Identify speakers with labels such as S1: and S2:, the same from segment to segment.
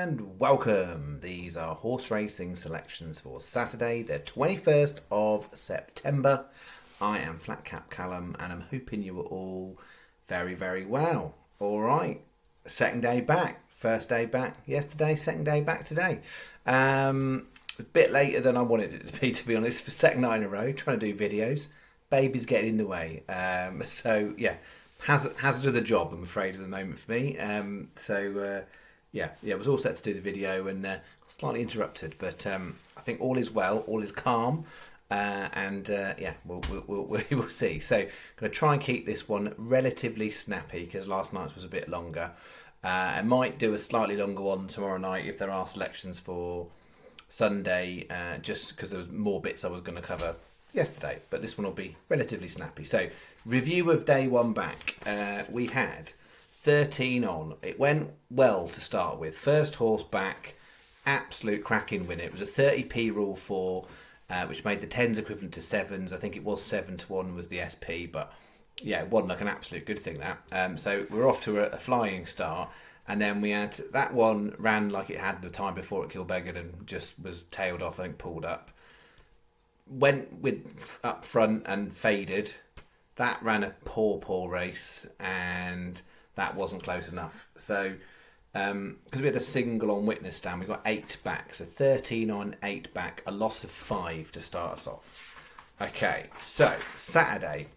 S1: and welcome. These are horse racing selections for Saturday, the 21st of September. I am flatcapcallum and I'm hoping you are all very well. Alright, second day back, first day back yesterday, second day back today. A bit later than I wanted it to be honest, for second night in a row, trying to do videos. Baby's getting in the way. So yeah, hazard of the job, I'm afraid, at the moment for me. Yeah, it was all set to do the video and slightly interrupted, but I think all is well, all is calm, and we'll see. So, going to try and keep this one relatively snappy because last night's was a bit longer. I might do a slightly longer one tomorrow night if there are selections for Sunday, just because there was more bits I was going to cover yesterday, but this one will be relatively snappy. So, review of day one back. We had 13 on. It went well to start with. First horse back, absolute cracking win. It was a 30p rule 4, which made the 10s equivalent to 7s. I think it was 7-1 was the SP, but yeah, it wasn't like an absolute good thing that. So we're off to a flying start, and then we had that one ran like it had the time before at Kilbeggan and just was tailed off, I think pulled up. Went with up front and faded. That ran a poor race, and that wasn't close enough. So, because we had a single on witness stand, we got 8 back. So 13 on, 8 back, a loss of 5 to start us off. Okay, so Saturday,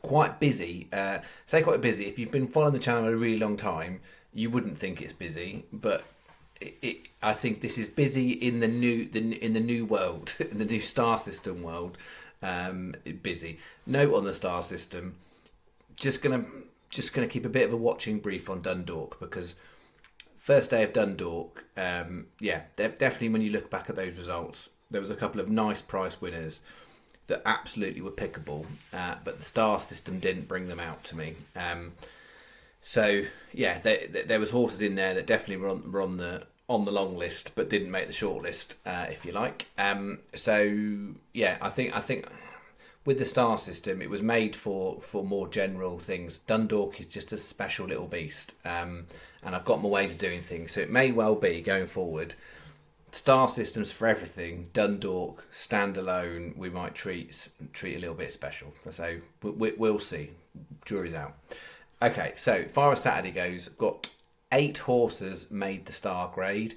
S1: quite busy. Say quite busy. If you've been following the channel a really long time, you wouldn't think it's busy, but I think this is busy in the new world, in the new star system world. Busy. Note on the star system. Just gonna keep a bit of a watching brief on Dundalk, because first day of Dundalk, definitely when you look back at those results, there was a couple of nice price winners that absolutely were pickable, but the star system didn't bring them out to me. There was horses in there that definitely were on the long list, but didn't make the short list, if you like. I think with the star system, it was made for more general things. Dundalk is just a special little beast, and I've got my ways of doing things, so it may well be going forward. Star systems for everything. Dundalk standalone, we might treat a little bit special. So we'll see. Jury's out. Okay, so far as Saturday goes, got 8 horses made the star grade.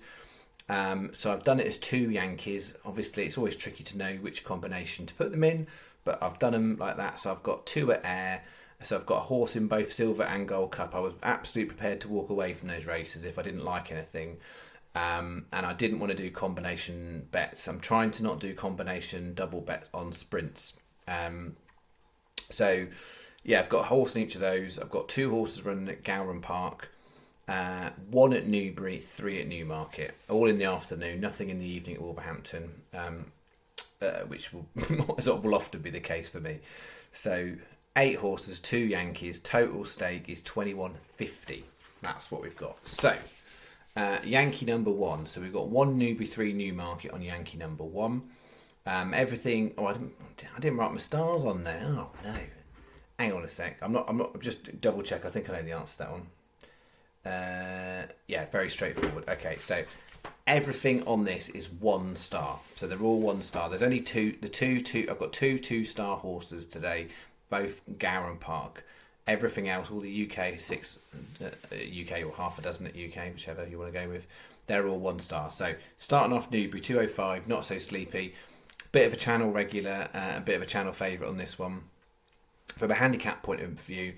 S1: So I've done it as 2 Yankees. Obviously, it's always tricky to know which combination to put them in, but I've done them like that. So I've got 2 at Ayr. So I've got a horse in both Silver and Gold Cup. I was absolutely prepared to walk away from those races if I didn't like anything. And I didn't want to do combination bets. I'm trying to not do combination double bet on sprints. I've got a horse in each of those. I've got 2 horses running at Gowran Park. 1 at Newbury, 3 at Newmarket, all in the afternoon, nothing in the evening at Wolverhampton, which will often be the case for me. So 8 horses, 2 Yankees, total stake is 21.50. That's what we've got. So Yankee number 1. So we've got 1 Newbury, 3 Newmarket on Yankee number 1. Everything. Oh, I didn't write my stars on there. Oh no. Hang on a sec. I'm not. Just double check. I think I know the answer to that one. Very straightforward. Okay, so everything on this is 1 star. So they're all 1 star. There's only 2. I've got 2 2-star horses today, both Gowran Park. Everything else, all the UK 6, UK or half a dozen at UK, whichever you want to go with, they're all 1 star. So starting off Newbury 205, not so sleepy. Bit of a channel regular, a bit of a channel favourite on this one. From a handicap point of view,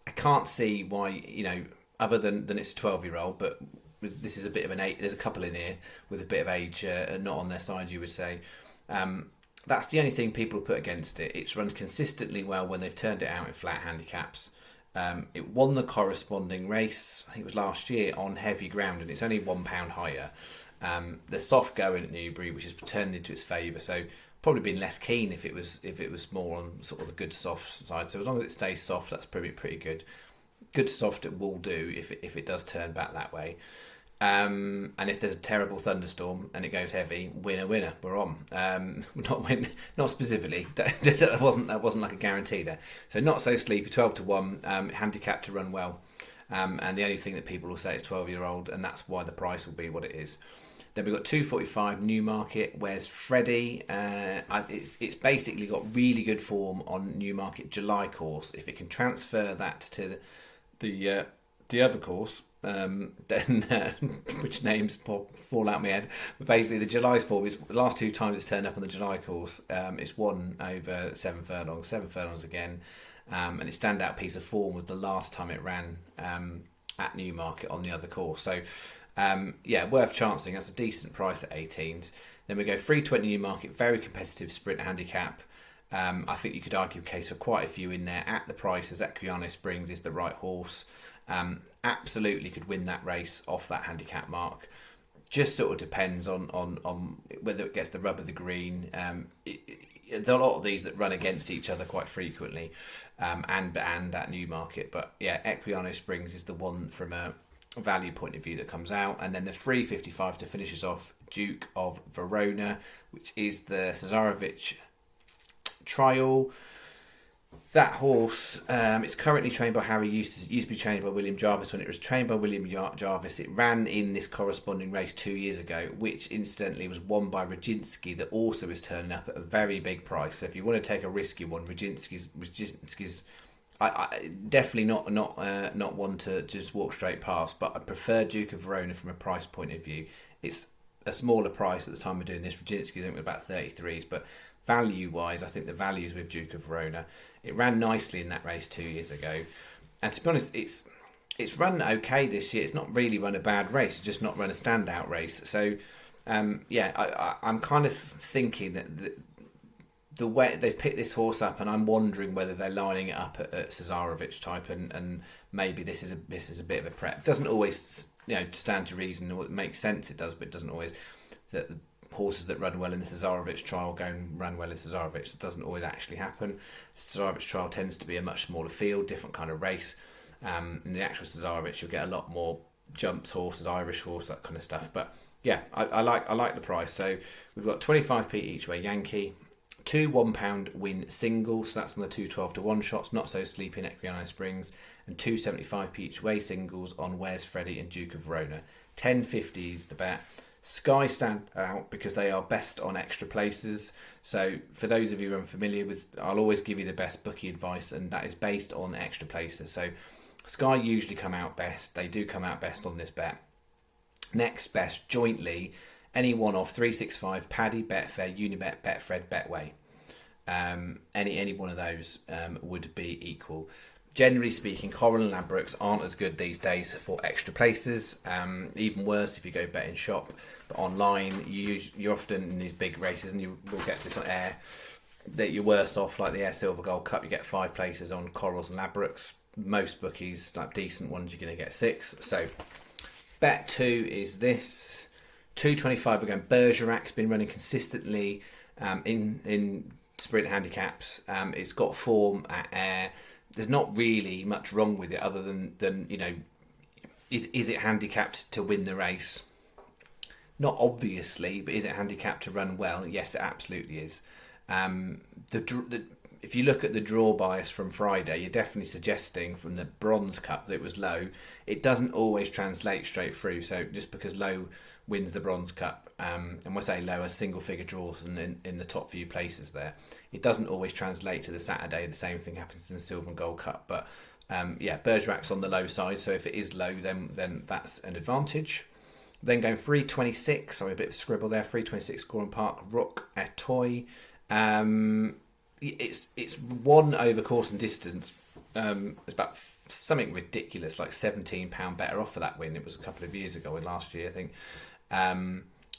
S1: I can't see why, other than it's a 12-year-old, but this is a bit of an 8. There's a couple in here with a bit of age not on their side, you would say. That's the only thing people put against it. It's run consistently well when they've turned it out in flat handicaps. It won the corresponding race, I think it was last year, on heavy ground, and it's only £1 higher. The soft going at Newbury, which has turned into its favour, so probably been less keen if it was more on sort of the good soft side. So as long as it stays soft, that's probably pretty good. Good soft it will do if it does turn back that way. And if there's a terrible thunderstorm and it goes heavy, winner, we're on. Not specifically. That wasn't like a guarantee there. So not so sleepy, 12-1, handicap to run well. And the only thing that people will say is 12-year-old, and that's why the price will be what it is. Then we've got 245 Newmarket. Where's Freddie? It's basically got really good form on Newmarket July course. If it can transfer that to the other course, then which names fall out my head. But basically, the July's form is the last 2 times it's turned up on the July course. It's won over 7 furlongs again, and its standout piece of form was the last time it ran at Newmarket on the other course. So. Worth chancing. That's a decent price at 18s. Then we go 320 Newmarket, very competitive sprint handicap. I think you could argue a case for quite a few in there at the prices. Equiano Springs is the right horse. Absolutely could win that race off that handicap mark. Just sort of depends on whether it gets the rub of the green. There are a lot of these that run against each other quite frequently, and at Newmarket. But yeah, Equiano Springs is the one from a value point of view that comes out. And then the 355 to finish us off, Duke of Verona, which is the Cesarovic trial. That horse, it's currently trained by Harry Eustace. It used to be trained by William Jarvis. When it was trained by William Jarvis, it ran in this corresponding race 2 years ago, which incidentally was won by Rajinsky, that also is turning up at a very big price. So if you want to take a risky one, Rajinsky's I definitely not one to just walk straight past, but I prefer Duke of Verona from a price point of view. It's a smaller price at the time of doing this. Rajinsky's in with about 33s, but value-wise, I think the value's with Duke of Verona. It ran nicely in that race 2 years ago, and to be honest, it's run okay this year. It's not really run a bad race, it's just not run a standout race. So, I'm kind of thinking that the way they've picked this horse up, and I'm wondering whether they're lining it up at Cesarovic type, and maybe this is a bit of a prep. It doesn't always stand to reason, or it makes sense. It does, but it doesn't always. That the horses that run well in the Cesarovic trial go and run well in Cesarovic. It doesn't always actually happen. The Cesarovic trial tends to be a much smaller field, different kind of race. In the actual Cesarovic, you'll get a lot more jumps horses, Irish horse, that kind of stuff. But yeah, I like the price. So we've got 25p each way Yankee. 2 £1 win singles, so that's on the 212 to 1 shots, Not So Sleepy in Equiano Springs, and 275p each way singles on Where's Freddie and Duke of Verona. 10.50 is the bet. Sky stand out because they are best on extra places. So for those of you who are unfamiliar with, I'll always give you the best bookie advice, and that is based on extra places. So Sky usually come out best. They do come out best on this bet. Next best jointly, any one of 365, Paddy, Betfair, Unibet, Betfred, Betway. Any one of those would be equal. Generally speaking, Coral and Ladbrokes aren't as good these days for extra places. Even worse if you go betting shop. But online, you're often in these big races, and you will get this on air, that you're worse off. Like the Air Silver Gold Cup, you get 5 places on Corals and Ladbrokes. Most bookies, like decent ones, you're going to get 6. So bet 2 is this. 225 again. Bergerac's been running consistently in sprint handicaps. It's got form at air. There's not really much wrong with it, other than is it handicapped to win the race? Not obviously, but is it handicapped to run well? Yes, it absolutely is. If you look at the draw bias from Friday, you're definitely suggesting from the Bronze Cup that it was low. It doesn't always translate straight through. So just because low wins the Bronze Cup, and when I say lower, single figure draws in the top few places there, it doesn't always translate to the Saturday. The same thing happens in the Silver and Gold Cup. But Bergerac's on the low side, so if it is low, then that's an advantage. Then going 326, sorry, a bit of a scribble there. 326 Gowran Park, Rook Etoy. It's one over course and distance. It's about something ridiculous, like £17 better off for that win. It was a couple of years ago, or last year, I think.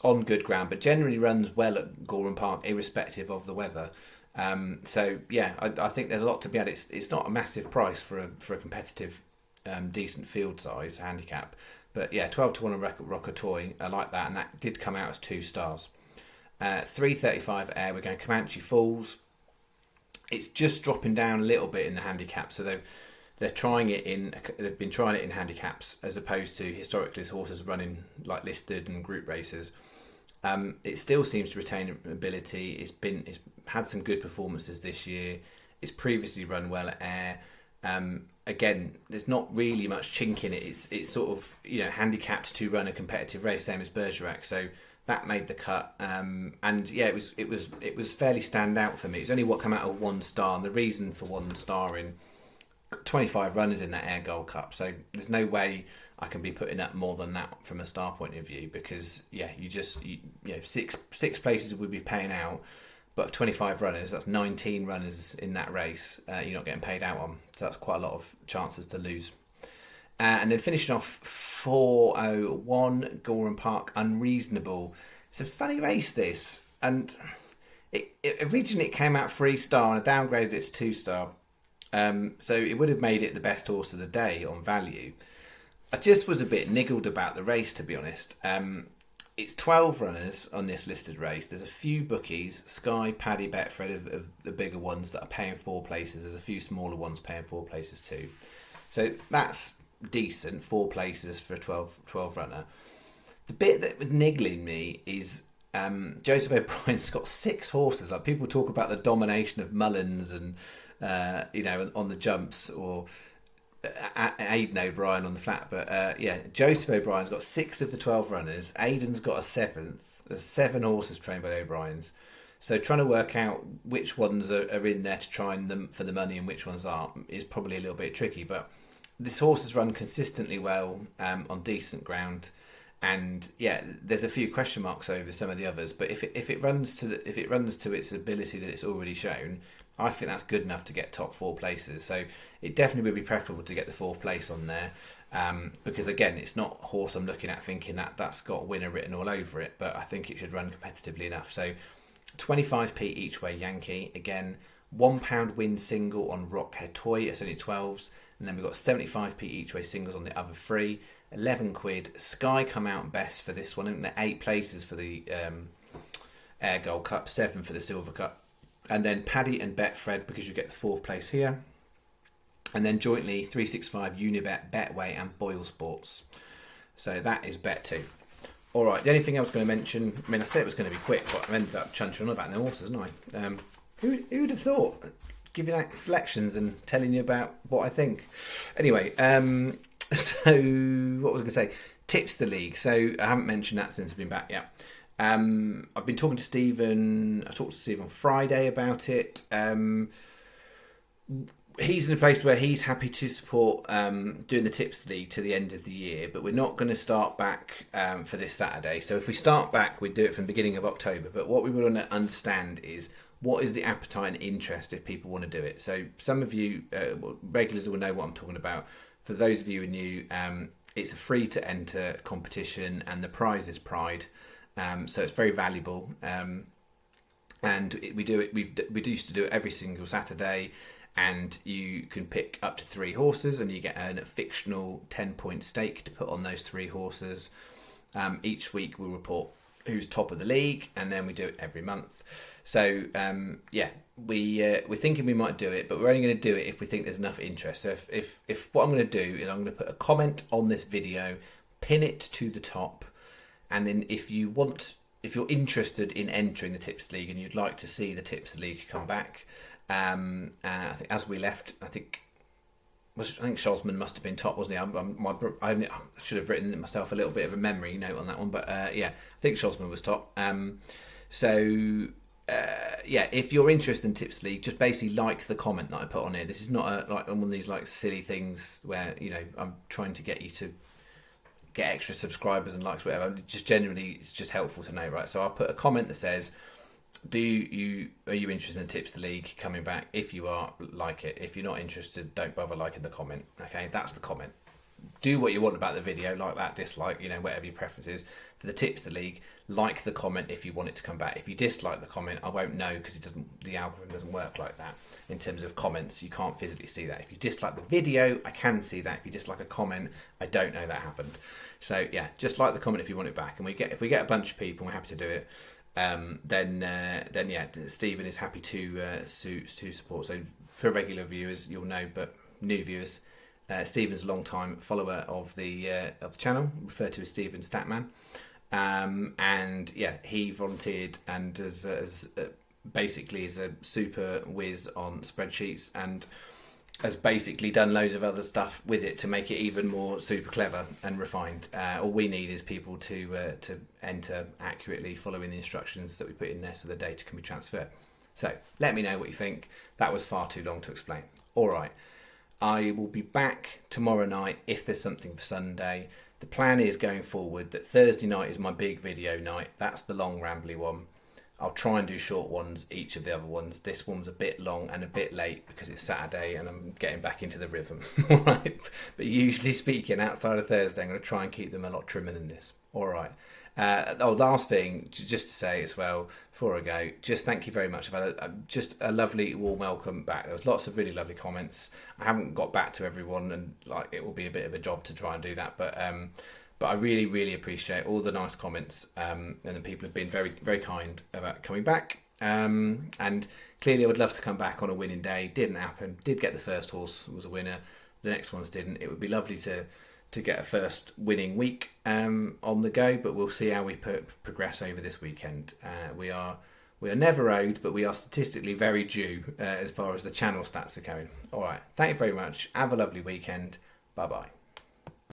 S1: On good ground, but generally runs well at Gowran Park, irrespective of the weather. I think there's a lot to be had. It's not a massive price for a competitive, decent field size handicap. But yeah, 12 to 1 on Rock Toy, I like that, and that did come out as 2 stars. 335 air, we're going Comanche Falls. It's just dropping down a little bit in the handicap, so they've been trying it in handicaps as opposed to historically as horses running like listed and group races. It still seems to retain ability. It's had some good performances this year. It's previously run well at air. again, there's not really much chink in it. It's sort of, you know, handicapped to run a competitive race, same as Bergerac. So that made the cut. And yeah, it was fairly standout for me. It was only what come out of 1 star, and the reason for 1 star in 25 runners in that Air Gold Cup. So there's no way I can be putting up more than that from a star point of view, because yeah, you know, six places would be paying out. But of 25 runners, that's 19 runners in that race you're not getting paid out on. So that's quite a lot of chances to lose. And then finishing off 401 Gowran Park Unreasonable. It's a funny race, this. And it originally came out 3 star and I downgraded it to 2 star. So it would have made it the best horse of the day on value. I just was a bit niggled about the race, to be honest. It's 12 runners on this listed race. There's a few bookies, Sky, Paddy, Betfred of the bigger ones that are paying 4 places. There's a few smaller ones paying 4 places too. So that's decent, 4 places for a 12 runner. The bit that was niggling me is Joseph O'Brien's got 6 horses. Like, people talk about the domination of Mullins and you know, on the jumps, or Aidan O'Brien on the flat, but yeah, Joseph O'Brien's got 6 of the 12 runners. Aidan's got a 7th. There's 7 horses trained by the O'Briens. So trying to work out which ones are in there to try them for the money and which ones aren't is probably a little bit tricky. But this horse has run consistently well on decent ground, and yeah, there's a few question marks over some of the others. But if it runs to its ability that it's already shown, I think that's good enough to get top 4 places. So it definitely would be preferable to get the 4th place on there, because again, it's not a horse I'm looking at thinking that's got winner written all over it, but I think it should run competitively enough. So 25p each way Yankee. Again, £1 win single on Rockhead Toy. It's only 12s. And then we've got 75p each way singles on the other 3. 11 quid. Sky come out best for this one. I think they're 8 places for the Air Gold Cup, 7 for the Silver Cup. And then Paddy and Betfred, because you get the 4th place here. And then jointly 365 Unibet, Betway and Boyle Sports. So that is bet 2. All right, the only thing I was going to mention, I mean, I said it was going to be quick, but I ended up chunching on about the horses, didn't I? Who would have thought? Giving out selections and telling you about what I think. Anyway, so what was I going to say? Tips the league. So I haven't mentioned that since I've been back yet. I've been talking to Stephen. I talked to Stephen on Friday about it. He's in a place where he's happy to support doing the Tips League to the end of the year, but we're not going to start back for this Saturday. So if we start back, we'd do it from the beginning of October. But what we want to understand is, what is the appetite and interest if people want to do it? So some of you regulars will know what I'm talking about. For those of you who are new, it's a free to enter competition, and the prize is Pride. So it's very valuable. And we do it. We used to do it every single Saturday. And you can pick up to 3 horses, and you get a fictional 10-point stake to put on those 3 horses. Each week we'll report who's top of the league, and then we do it every month. So yeah, we're thinking we might do it, but we're only going to do it if we think there's enough interest. So if what I'm going to do is I'm going to put a comment on this video, pin it to the top, and then if you're interested in entering the Tips League and you'd like to see the Tips League come back. I think as we left, I think Shosman must have been top, wasn't he? I should have written myself a little bit of a memory note on that one, but yeah, I think Shosman was top. So yeah, if you're interested in Tips League, just basically like the comment that I put on here. This is not like one of these like silly things where, you know, I'm trying to get you to get extra subscribers and likes, whatever. Just generally, it's just helpful to know, right? So I'll put a comment that says, are you interested in the Tips League coming back? If you are, like it. If you're not interested, don't bother liking the comment. Okay, that's the comment. Do what you want about the video, like that, dislike, you know, whatever your preference is. For the Tips League, like the comment if you want it to come back. If you dislike the comment, I won't know, because the algorithm doesn't work like that. In terms of comments, you can't physically see that. If you dislike the video, I can see that. If you dislike a comment, I don't know that happened. So yeah, just like the comment if you want it back. And if we get a bunch of people, we're happy to do it. Then yeah, Stephen is happy to support. So for regular viewers, you'll know, but new viewers, Stephen's a long time follower of the channel, referred to as Stephen Statman, and yeah, he volunteered and as basically is a super whiz on spreadsheets, and has basically done loads of other stuff with it to make it even more super clever and refined. All we need is people to enter accurately following the instructions that we put in there so the data can be transferred. So let me know what you think. That was far too long to explain. All right, I will be back tomorrow night if there's something for Sunday. The plan is going forward that Thursday night is my big video night. That's the long rambly one. I'll try and do short ones, each of the other ones. This one's a bit long and a bit late because it's Saturday and I'm getting back into the rhythm. Right? But usually speaking, outside of Thursday, I'm going to try and keep them a lot trimmer than this. All right. Last thing, just to say as well, before I go, just thank you very much. I've had just a lovely warm welcome back. There was lots of really lovely comments. I haven't got back to everyone, and it will be a bit of a job to try and do that. But I really, really appreciate all the nice comments, and the people have been very, very kind about coming back. And clearly, I would love to come back on a winning day. Didn't happen. Did get the first horse, was a winner. The next ones didn't. It would be lovely to get a first winning week on the go, but we'll see how we progress over this weekend. We are never owed, but we are statistically very due as far as the channel stats are going. All right, thank you very much. Have a lovely weekend. Bye bye.